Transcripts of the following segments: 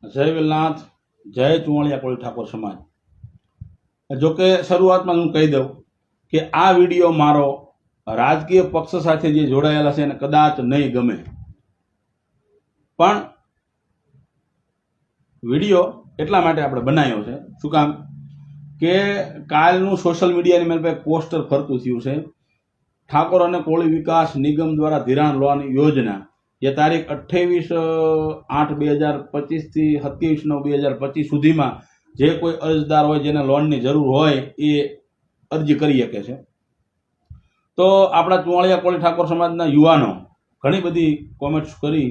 જય વેલનાથ, જય ચુવાણિયા કોળી ઠાકોર સમાજ। જોકે શરૂઆતમાં હું કહી દઉં કે આ વિડીયો મારો રાજકીય પક્ષ સાથે જે જોડાયેલા છે એને કદાચ નહીં ગમે, પણ વિડીયો એટલા માટે આપણે બનાવ્યો છે। શું કામ કે કાલનું સોશિયલ મીડિયાની મારી પાસે પોસ્ટર ફરતું થયું છે। ઠાકોર અને કોળી વિકાસ નિગમ દ્વારા ધિરાણ લોન યોજના જે તારીખ 28/8/2025 થી 27/9/2025 સુધીમાં જે કોઈ અરજદાર હોય જેને લોનની જરૂર હોય એ અરજી કરી શકે છે। તો આપણા ચુવાણિયા કોળી ઠાકોર સમાજના યુવાનો ઘણી બધી કોમેન્ટ્સ કરી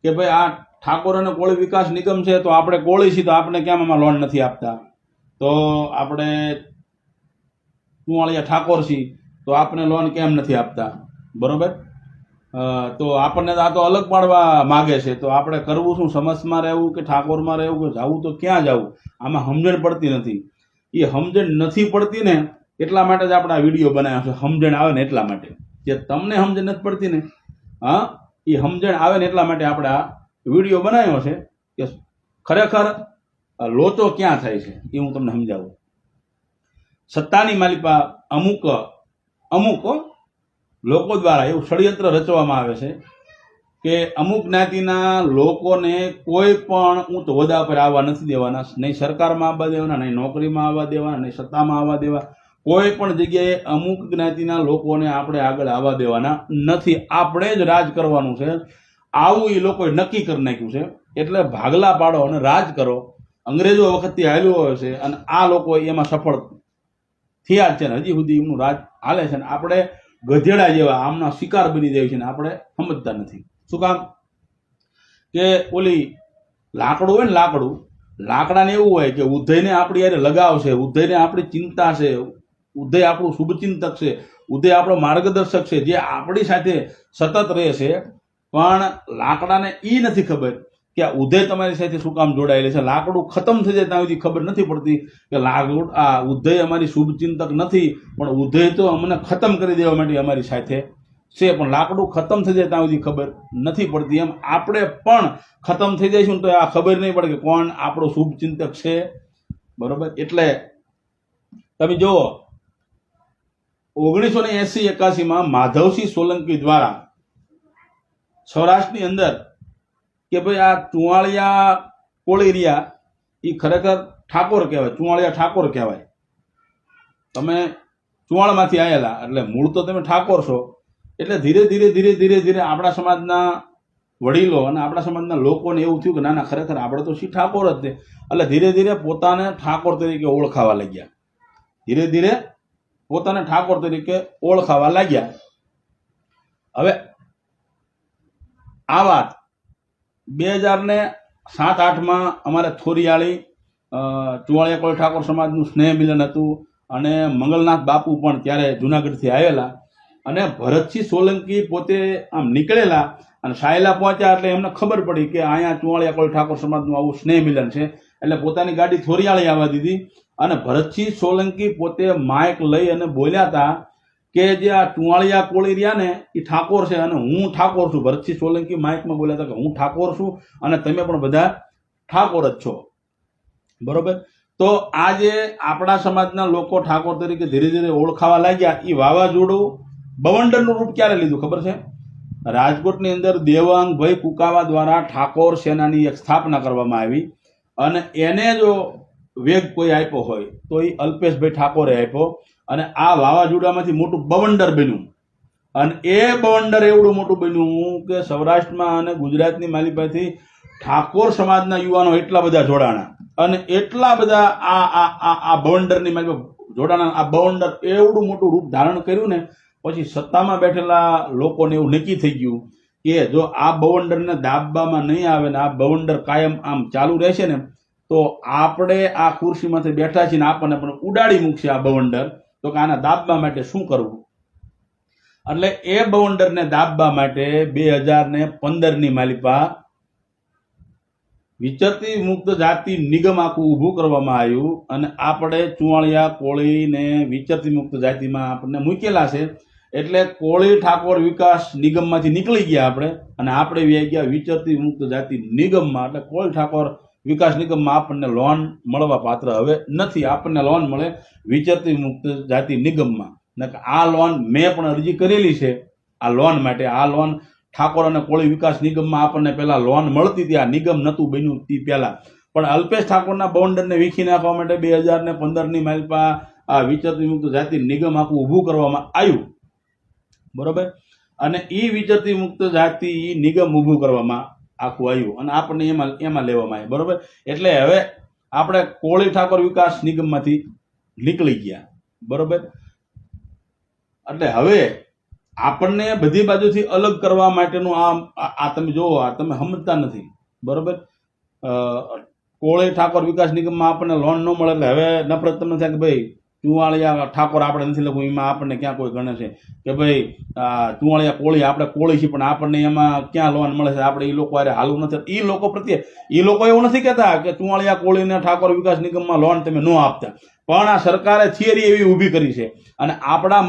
કે ભાઈ આ ઠાકોર અને કોળી વિકાસ નિગમ છે તો આપણે કોળી છીએ તો આપણે કેમ આમાં લોન નથી આપતા, તો આપણે ચુવાણિયા ઠાકોર છીએ તો આપણે લોન કેમ નથી આપતા, બરોબર? તો આપણને આ તો અલગ પાડવા માગે છે, તો આપણે કરવું શું? સમાજમાં રહેવું કે ઠાકોરમાં રહેવું કે જવું તો ક્યાં જવું? આમાં સમજણ પડતી નથી। એ સમજણ નથી પડતી ને એટલા માટે જ આપણે આ વિડીયો બનાવ્યો છે, સમજણ આવે ને એટલા માટે। જે તમને સમજણ નથી પડતી ને એ સમજણ આવે ને એટલા માટે આપણે આ વિડીયો બનાવ્યો છે કે ખરેખર લોચો ક્યાં થાય છે એ હું તમને સમજાવું। સત્તાની માલિપા અમુક લોકો દ્વારા એવું ષડયંત્ર રચવામાં આવે છે કે અમુક જ્ઞાતિના લોકોને કોઈ પણ ઊંચ હોદ્દા પર આવવા નથી દેવાના, નહીં સરકારમાં આવવા દેવાના, નહીં નોકરીમાં આવવા દેવાના, નહીં સત્તામાં આવવા દેવા, કોઈ પણ જગ્યાએ અમુક જ્ઞાતિના લોકોને આપણે આગળ આવવા દેવાના નથી, આપણે જ રાજ કરવાનું છે। આવું એ લોકોએ નક્કી કરી નાખ્યું છે, એટલે ભાગલા પાડો અને રાજ કરો। અંગ્રેજો વખતથી હાલ્યું હોય છે અને આ લોકો એમાં સફળ થયા જ છે ને હજી સુધી એમનું રાજ હાલે છે ને આપણે ગધેડા જેવા આમના શિકાર બની જાય છે ને આપણે સમજતા નથી। શું કામ કે ઓલી લાકડું હોય ને લાકડાને એવું હોય કે ઉદયને આપણી યારે લગાવ છે, ઉદયને આપણી ચિંતા છે, ઉદય આપણું શુભચિંતક છે, ઉદય આપણો માર્ગદર્શક છે, જે આપણી સાથે સતત રહે છે, પણ લાકડાને એ નથી ખબર કે આ ઉદય તમારી સાથે શું કામ જોડાયેલી છે। લાકડું ખતમ થઈ જાય ત્યાં સુધી ખબર નથી પડતી કે આ ઉદય અમારી શુભચિંતક નથી, પણ ઉદય તો અમને ખતમ કરી દેવા માટે અમારી સાથે છે, પણ લાકડું ખતમ થઈ જાય ત્યાં સુધી ખબર નથી પડતી। એમ આપણે પણ ખતમ થઈ જઈશું તો આ ખબર નહીં પડે કે કોણ આપણો શુભચિંતક છે, બરોબર? એટલે તમે જુઓ 1980-81 માધવસિંહ સોલંકી દ્વારા સૌરાષ્ટ્રની અંદર કે ભાઈ આ ચુવાણિયા કોળીરિયા એ ખરેખર ઠાકોર કહેવાય, ચુવાણિયા ઠાકોર કહેવાય। તમે ચુવાણમાંથી આવેલા એટલે મૂળ તો તમે ઠાકોર છો, એટલે ધીરે ધીરે આપણા સમાજના વડીલો અને આપણા સમાજના લોકોને એવું થયું કે ના ના ખરેખર આપણે તો શી ઠાકોર જ છે, એટલે ધીરે ધીરે પોતાને ઠાકોર તરીકે ઓળખાવા લાગ્યા। ધીરે ધીરે પોતાને ઠાકોર તરીકે ઓળખાવા લાગ્યા। હવે આ વાત 2007-8 અમારે થોરિયાળી ચુવાણિયા કોળી ઠાકોર સમાજનું સ્નેહ મિલન હતું અને મંગલનાથ બાપુ પણ ત્યારે જુનાગઢથી આવેલા અને ભરતસિંહ સોલંકી પોતે આમ નીકળેલા અને સાયલા પહોંચ્યા એટલે એમને ખબર પડી કે અહીંયા ચુવાણિયા કોળી ઠાકોર સમાજનું આવું સ્નેહ મિલન છે, એટલે પોતાની ગાડી થોરિયાળી આવવા દીધી અને ભરતસિંહ સોલંકી પોતે માઇક લઈ અને બોલ્યા હતા કે જે આ ચુવાણિયા કોળી રહ્યા ને એ ઠાકોર છે અને હું ઠાકોર છું। ભરતસિંહ સોલંકી માઇકમાં બોલ્યા હતા કે હું ઠાકોર છું અને તમે પણ બધા ઠાકોર જ છો, બરોબર? તો આજે આપણા સમાજના લોકો ઠાકોર તરીકે ધીરે ધીરે ઓળખાવા લાગ્યા। એ વાવાઝોડું બવંડરનું રૂપ ક્યારે લીધું ખબર છે? રાજકોટની અંદર દેવાંગભાઈ કુકાવા દ્વારા ઠાકોર સેનાની એક સ્થાપના કરવામાં આવી અને એને જો વેગ કોઈ આપ્યો હોય તો એ અલ્પેશભાઈ ઠાકોરે આપ્યો અને આ વાવાઝોડામાંથી મોટું બવંડર બન્યું અને એ બવંડર એવડું મોટું બન્યું કે સૌરાષ્ટ્રમાં અને ગુજરાતની માલિપાથી ઠાકોર સમાજના યુવાનો એટલા બધા જોડાણા અને એટલા બધા આ બવંડરની માલિપા જોડાણા। આ બવંડર એવડું મોટું રૂપ ધારણ કર્યું ને પછી સત્તામાં બેઠેલા લોકોને એવું નક્કી થઈ ગયું કે જો આ બવંડરને દાબવામાં નહીં આવે ને આ બવંડર કાયમ આમ ચાલુ રહેશે ને તો આપણે આ ખુરશીમાંથી બેઠા છીએ ને આપણને પણ ઉડાડી મૂકશે આ બવંડર, તો કે આના દાબવા માટે શું કરવું? એટલે એ બવંડરને દાબવા માટે 2015ની માલિપા વિચરતી મુક્ત જાતિ નિગમ આખું ઊભું કરવામાં આવ્યું અને આપણે ચુવાણિયા કોળીને વિચરતી મુક્ત જાતિમાં આપણને મૂકેલા છે, એટલે કોળી ઠાકોર વિકાસ નિગમમાંથી નીકળી ગયા આપણે અને આપણે વ્યાઈ ગયા વિચરતી મુક્ત જાતિ નિગમમાં, એટલે કોળી ઠાકોર વિકાસ નિગમમાં આપણને લોન મળવા પાત્ર હવે નથી. આપણને લોન મળે વિચરતી મુક્ત જાતિ નિગમમાં. આ લોન મેં પણ અરજી કરેલી છે આ લોન માટે. આ લોન ઠાકોર અને કોળી વિકાસ નિગમમાં આપણને પહેલા લોન મળતી હતી. આ નિગમ નહોતું બન્યું તે પહેલા, પણ અલ્પેશ ઠાકોરના બોન્ડરને વીખી નાખવા માટે 2015ની માઇલપા આ વિચરતી મુક્ત જાતિ નિગમ આખું ઊભું કરવામાં આવ્યું, બરોબર. અને એ વિચરતી મુક્ત જાતિ નિગમ ઊભું કરવામાં આખું આવ્યું અને આપણને એમાં લેવામાં આવ્યું, બરોબર. એટલે હવે આપણે કોળી ઠાકોર વિકાસ નિગમમાંથી નીકળી ગયા, બરોબર. એટલે હવે આપણને બધી બાજુથી અલગ કરવા માટેનું આ તમે જુઓ, આ તમે સમજતા નથી, બરોબર. કોળી ઠાકોર વિકાસ નિગમમાં આપણને લોન ન મળે એટલે હવે નફરત તમને થાય કે ભાઈ ચુવાળિયા ઠાકોર આપણે નથી લખવું, એમાં આપણને ક્યાં કોઈ ગણે છે કે ભાઈ ચુવાળિયા કોળી આપણે કોળી છીએ પણ આપણને એમાં ક્યાં લોન મળે છે, આપણે એ લોકો અરે હાલવું નથી. એ લોકો પ્રત્યે એ લોકો એવું નથી કહેતા કે ચુવાળિયા કોળીને ઠાકોર વિકાસ નિગમમાં લોન તમે ન આપતા, પણ આ સરકારે થિયરી એવી ઊભી કરી છે. અને આપણા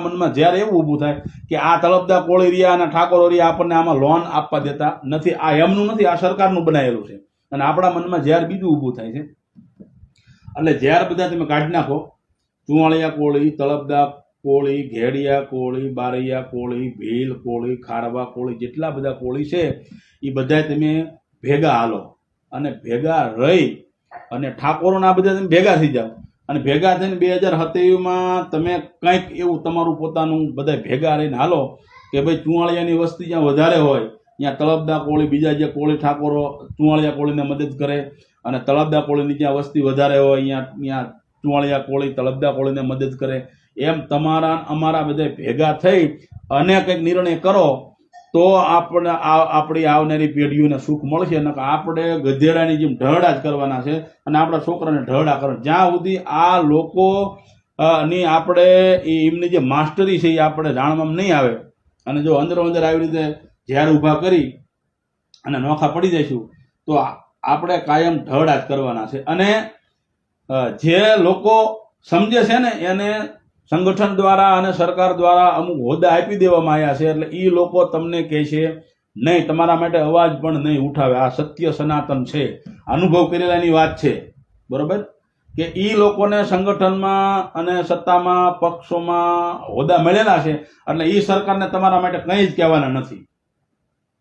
મનમાં જ્યારે એવું ઊભું થાય કે આ તળપદા કોળી રહ્યા અને ઠાકોર રહ્યા આપણને આમાં લોન આપવા દેતા નથી, આ એમનું નથી, આ સરકારનું બનાવેલું છે. અને આપણા મનમાં જ્યારે બીજું ઊભું થાય છે એટલે જ્યારે બધા તમે કાઢી નાખો, ચુવાળિયા કોળી, તળપદા કોળી, ઘેડિયા કોળી, બારૈયા કોળી, ભીલ કોળી, ખારવા કોળી, જેટલા બધા કોળી છે એ બધા તમે ભેગા હાલો અને ભેગા રહી અને ઠાકોરોના બધા તમે ભેગા થઈ જાઓ અને ભેગા થઈને 2027માં તમે કંઈક એવું તમારું પોતાનું બધા ભેગા રહીને હાલો કે ભાઈ ચુવાળિયાની વસ્તી જ્યાં વધારે હોય ત્યાં તળપદા કોળી, બીજા જે કોળી ઠાકોરો ચુવાળિયા કોળીને મદદ કરે અને તળપદા કોળીની જ્યાં વસ્તી વધારે હોય ત્યાં ચુવાળિયા કોળી તળપદા કોળીને મદદ કરે. એમ તમારા અમારા બધા ભેગા થઈ અને કંઈક નિર્ણય કરો તો આપણી આવનારી પેઢીઓને સુખ મળશે. અને આપણે ગધેડાની જેમ ઢહડા જ કરવાના છે અને આપણા છોકરાને ઢહડા કરવાના. જ્યાં સુધી આ લોકો ની આપણે એમની જે માસ્ટરી છે એ આપણે જાણવામાં નહીં આવે અને જો અંદરો અંદર આવી રીતે ઝેર ઊભા કરી અને નોખા પડી જઈશું તો આપણે કાયમ ઢહડા જ કરવાના છે. અને જે લોકો સમજે છે ને એને સંગઠન દ્વારા અને સરકાર દ્વારા અમુક હોદ્દા આપી દેવામાં આવ્યા છે, એટલે એ લોકો તમને કહે છે નહીં, તમારા માટે અવાજ પણ નહીં ઉઠાવે. આ સત્ય સનાતન છે, અનુભવ કરેલાની વાત છે, બરોબર. કે એ લોકોને સંગઠનમાં અને સત્તામાં પક્ષોમાં હોદ્દા મળેલા છે એટલે એ સરકારને તમારા માટે કંઈ જ કહેવાના નથી,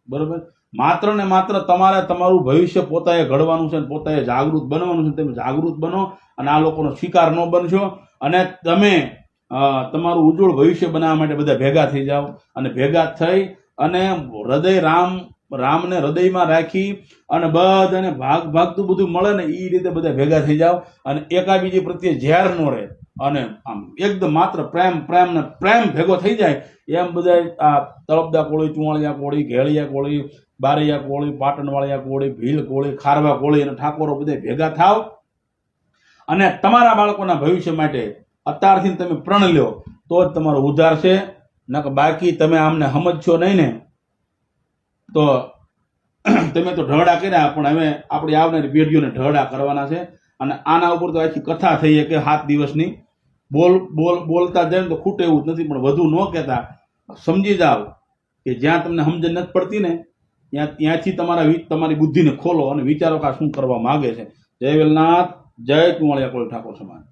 બરોબર. માત્ર ને માત્ર તમારે તમારું ભવિષ્ય પોતાએ ઘડવાનું છે, પોતાએ જાગૃત બનવાનું છે. તમે જાગૃત બનો અને આ લોકોનો શિકાર ન બનશો અને તમે તમારું ઉજ્જવળ ભવિષ્ય બનાવવા માટે બધા ભેગા થઈ જાઓ અને ભેગા થઈ અને હૃદય રામને હૃદયમાં રાખી અને બધાને ભાગતું બધું મળે ને એ રીતે બધા ભેગા થઈ જાઓ અને એકાબીજી પ્રત્યે ઝેર ન રહે અને આમ એકદમ માત્ર પ્રેમ ભેગો થઈ જાય. એમ બધા આ તળપદા કોળી, ચુવાળિયા કોળી, ઘેડિયા કોળી, બારૈયા કોળી, પાટણવાળિયા કોળી, ભીલ કોળી, ખારવા કોળી અને ઠાકોરો બધા ભેગા થાવ અને તમારા બાળકોના ભવિષ્ય માટે અત્યારથી તમે પ્રણ લ્યો તો જ તમારો ઉદ્ધાર છે. નકર બાકી તમે આમને સમજશો નહીં ને તો તમે તો ઢહડા કર્યા પણ હવે આપણી આવનારી પેઢીઓને ઢહડા કરવાના છે. અને આના ઉપર તો આખી કથા થઈ કે 7 દિવસની બોલતા જાય ને તો ખૂટે એવું જ નથી, પણ વધુ ન કહેતા સમજી જાઓ કે જ્યાં તમને સમજણ નથી પડતી ને ત્યાંથી તમારી બુદ્ધિને ખોલો અને વિચારો કે આ શું કરવા માગે છે. જય વેલનાથ, જય ચુવાળિયા કોળી ઠાકોર સમાજ.